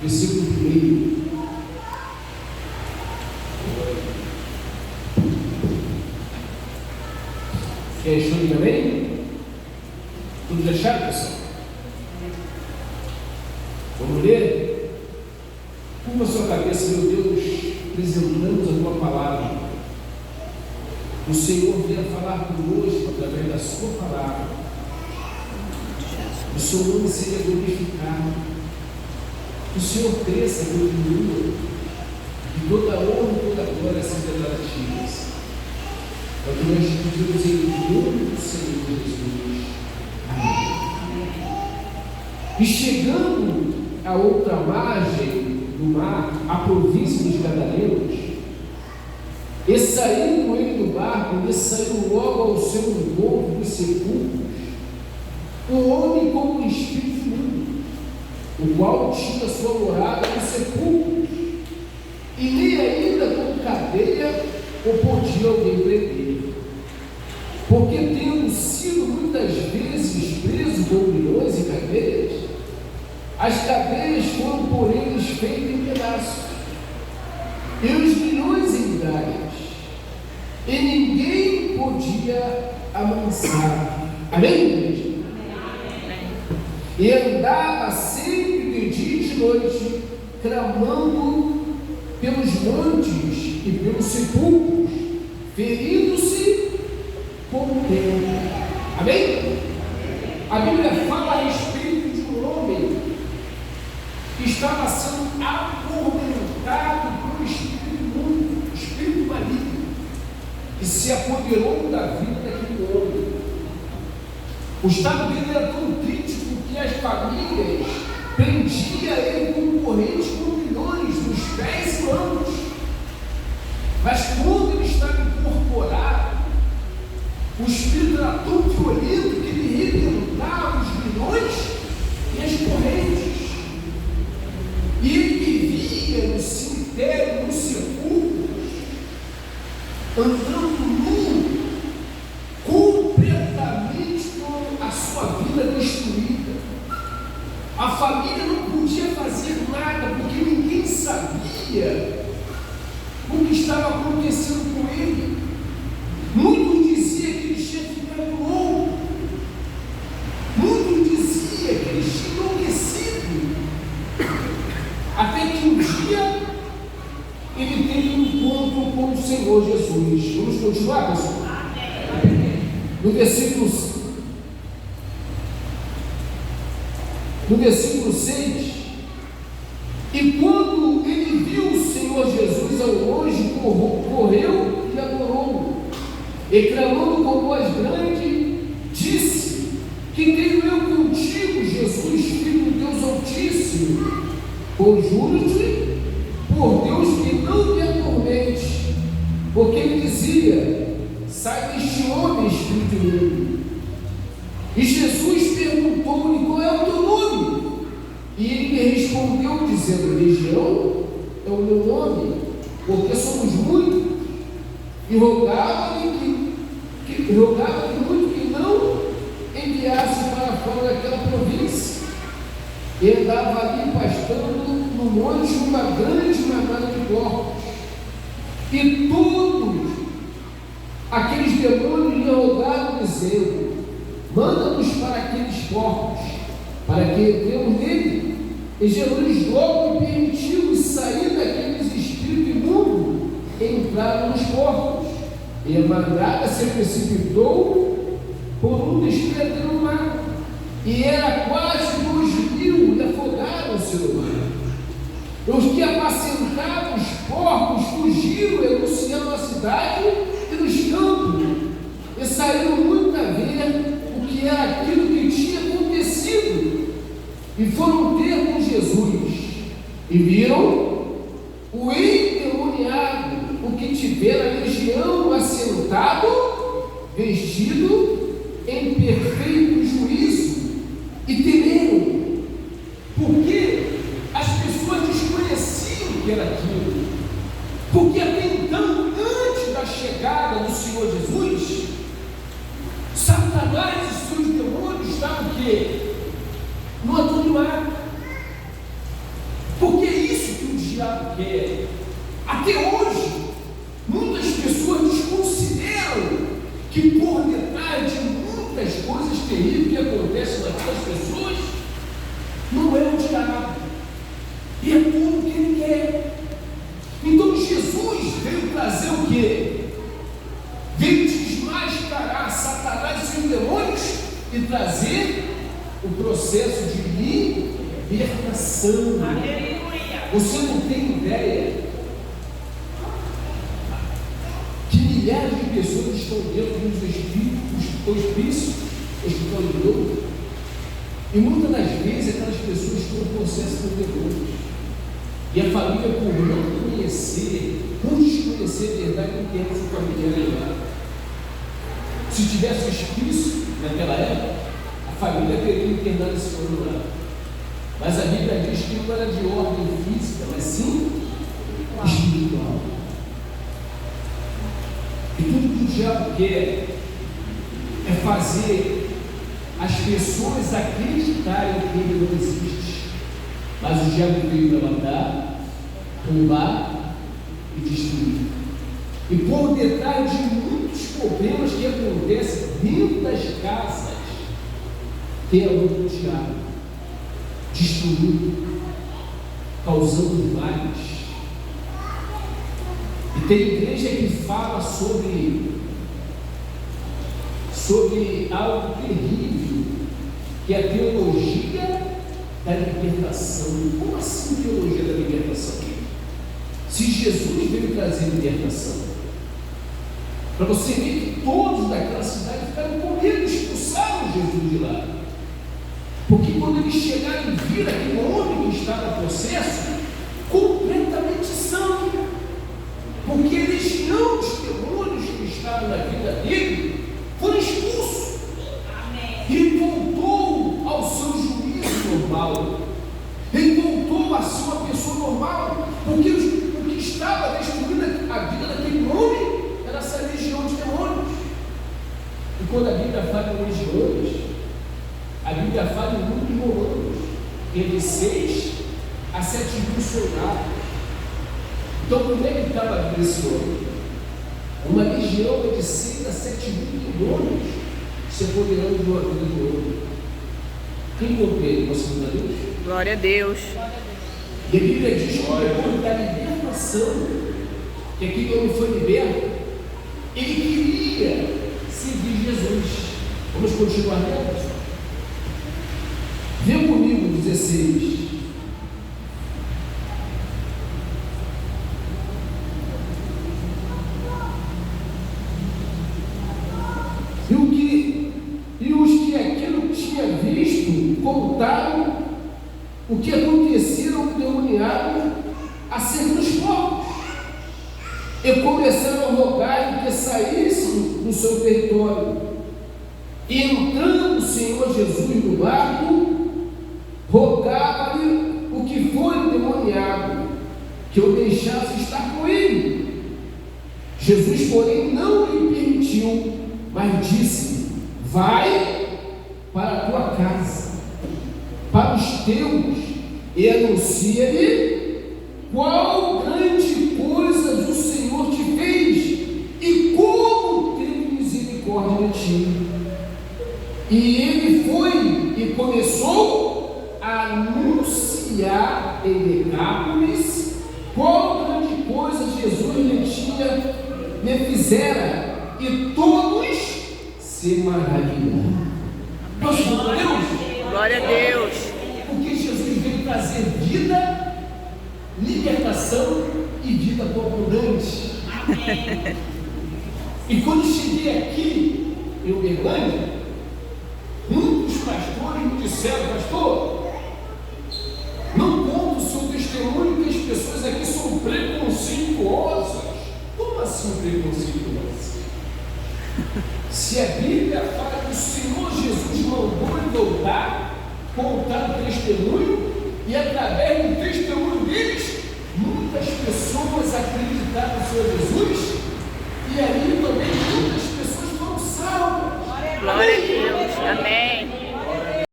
versículo 1. Quem achou de também? Tudo deixado, pessoal? Vamos ler? Curva a sua cabeça, meu Deus, apresentamos a tua palavra. O Senhor venha falar conosco através da sua palavra. O seu nome seja glorificado. O Senhor cresça, diminua, e toda honra e toda glória seja dada a ti. É o que nós pedimos em nome do Senhor Jesus. Amém. E chegando a outra margem do mar, a província dos Gadarenos, e saindo ele do barco, e saiu logo ao seu encontro dos sepulcros, um homem com um espírito imundo, o qual tinha sua morada nos sepulcros, e nem ainda com cadeia ou podia alguém prender, porque tendo sido muitas vezes preso com grilhões e cadeias, as cadeias foram por eles feitas em pedaços, e os grilhões em galhas, e ninguém podia amansar. Amém, igreja? E andava sempre de dia e de noite, clamando pelos montes e pelos sepulcros, ferindo-se com o tempo. Amém? A Bíblia fala a respeito de um homem que estava sendo atormentado por um espírito imundo, um espírito maligno, que se apoderou da vida daquele homem. O estado dele era tão crítico que as famílias prendiam ele com correntes com milhões nos pés e mãos. Mas quando ele estava incorporado, o espírito era tão violento que ele rebentava os milhões e as correntes. E ele vivia no cemitério, nos sepulcros, andando nu, completamente com a sua vida destruída. A família não podia fazer nada, porque ninguém sabia o que estava acontecendo com ele. Muitos diziam que ele tinha ficado louco, muitos diziam que ele tinha enlouquecido, até que um dia ele teve um encontro com o Senhor Jesus. Vamos continuar, pessoal? No versículo 6, e quando ele viu o Senhor Jesus ao longe, correu e adorou-o, e clamando com voz grande, disse: que tenho eu contigo, Jesus, Filho de Deus Altíssimo? Conjuro-te por Deus que não me atormente. Porque ele dizia: sai deste homem, espírito imundo. E Jesus perguntou-lhe: qual é o teu nome? E ele lhe respondeu, dizendo: Legião é o meu nome, porque somos muitos. E rogava-lhe muito que não enviasse para fora daquela província. E andava ali pastando no monte uma grande manada de porcos. E todos aqueles demônios lhe rogaram, dizendo: manda-nos para aqueles porcos, para que entremos nele. E Jesus logo permitiu, e sair daqueles espíritos imundos, entraram nos porcos. E a manada se precipitou por um despenhadeiro no mar, e era quase 2.000, e afogaram-se no mar. Os que apacentavam os porcos fugiram e anunciaram a cidade e nos campos, e saíram muito a ver o que era aquilo que tinha acontecido, e foram ter com Jesus, e viram o endemoniado, o que tivera a legião, assentado, vestido em perfeito juízo, e temeram, porque as pessoas desconheciam o que era aquilo, porque até então, antes da chegada do Senhor Jesus, Satanás e seus demônios estavam o quê? No anonimato. Porque libertação. Você não tem ideia que milhares de pessoas estão dentro dos hospícios, hospital de novo, e muitas das vezes aquelas pessoas estão em processo de demônios. E a família, por não conhecer, por desconhecer a verdade, não quer que essa família levar. Se tivesse hospício naquela época, a família teria internado esse homem lá. Mas a Bíblia diz que não era de ordem física, mas sim espiritual. E tudo que o diabo quer é fazer as pessoas acreditarem que ele não existe. Mas o diabo veio para matar, roubar e destruir. E por detrás de muitos problemas que acontecem dentro das casas, tem a mão do diabo destruindo, causando males. E tem igreja que fala sobre algo terrível, que é a teologia da libertação. Como assim teologia da libertação? Se Jesus veio trazer libertação, para você ver que todos daquela cidade ficaram com medo, expulsaram Jesus de lá. Porque quando eles chegaram e viram aquele homem que estava no processo, completamente santo, porque eles não, os demônios que estavam na vida dele, foram expulsos. E ele voltou ao seu juízo normal. Ele voltou a ser uma pessoa normal, porque o que estava destruindo a vida daquele homem era essa legião de demônios. E quando a Bíblia fala em legiões, a Bíblia fala em número de Romanos, entre 6 a 7 mil soldados. Então, como é que estava a vida desse homem? Uma legião é de 6 a 7 mil demônios se apoderando de uma vida do homem. Quem compreende? Posso mudar Deus? Glória a Deus. E a Bíblia diz que depois da libertação, que aquele homem foi liberto, ele queria seguir Jesus. Vamos continuar lendo, pessoal? Vê comigo 16. E os que aquilo tinha visto contaram o que acontecera ao endemoniado acerca dos povos, e começaram a rogar que saísse do seu território. E entrando o Senhor Jesus no barco, rogava-lhe o que foi endemoniado, que o deixasse estar com ele. Jesus, porém, não lhe permitiu, mas disse: vai para a tua casa, para os teus, e anuncia-lhe qual grande coisa o Senhor te fez, e como teve misericórdia de ti. E ele foi e começou a anunciar em Decápolis qual grande coisa Jesus lhe fizera, e todos se maravilharam. Glória a Deus! Glória a Deus! Porque Jesus veio trazer vida, libertação e vida abundante. E quando cheguei aqui em Uberlândia, muitos pastores me disseram: pastor, não conta o seu testemunho, que as pessoas aqui são preconceituosas. Como assim preconceituosas? Se a Bíblia fala que o Senhor Jesus mandou ele voltar, contar o testemunho, e através do testemunho deles, muitas pessoas acreditaram no Senhor Jesus, e ali também muitas pessoas foram salvas. Glória a Deus. Amém.